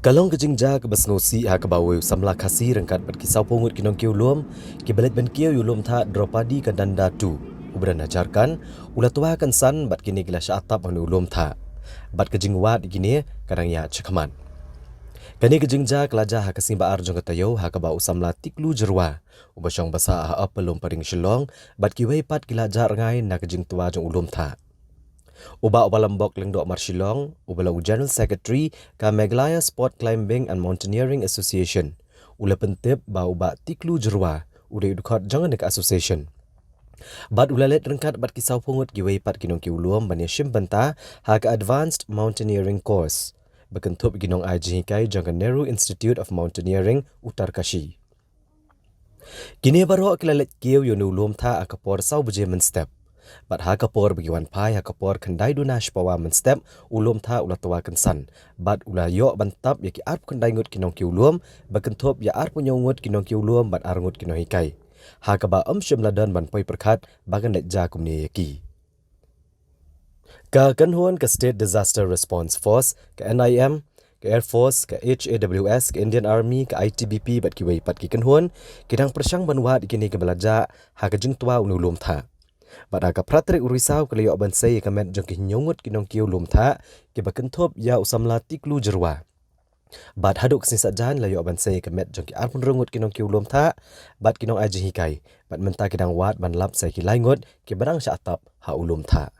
Kalong kejingja ke besnosi ha ke bawe samla kasih rengkat bat kisau pungut kinong kiu lum ki belet ben kiu yulum tha Draupadi ke danda tu ubran ajarkan ula tua kan san bat kini gila atap anu ulum tha bat kejing wat gini kadang ya cekman kani kejingja kelaja ha kesimba arjong ketayo ha ke bau samla tiklu jerwa ubasong basa ha apelum paring shilong bat kiwei pat kelaja ngai na kejing tua jong ulum tha Uba lembok lengdok Marshilong, ubala General Secretary ka Meghalaya Sport Climbing and Mountaineering Association. Ula pentip ba uba tiklu jerwa, ula idukot jangan dek association. Bat ula let rengkat bat kisau pungut giwei pat kinong kiuluam bani shim benta ha ka Advanced Mountaineering Course. Bekentup ginong ajihikai jangan Nehru Institute of Mountaineering Uttarkashi. Kini baru kilalet kiu yunulum tha akapor sau bejemen step. Bat ha kapor bagi wan pai ha kapor kendai dunash pawa men step ulum tha ula tua kensan bat ula yo bantap ya ki arp kendai ngut kinong ki ulum bakentop ya arp nyongut kinong ki ulum bat arngut kinong hikai ha ka ba shim ladan ban poi perkhat bagan let ja kumni yaki ka kanhuan ka State Disaster Response Force ka NIM ka Air Force ka HAWS ka Indian Army ka ITBP bat ki wei pat ki kanhuan kidang persyang banwa dikini ke belaja ha ka jing tua ulum tha Pada ka pratrik urisau kelayo bansai kamet jengki nyongut kinong kiu lum tha ki bakentop ya usamla tiklu jerwa. Bad haduk sin sajan layo bansai kamet jengki arpun rengut kinong kiu lum tha bad kinong aji hikai. Bad menta kidang wat ban lap sai ki laingut ki barang sya atap ha ulum tha.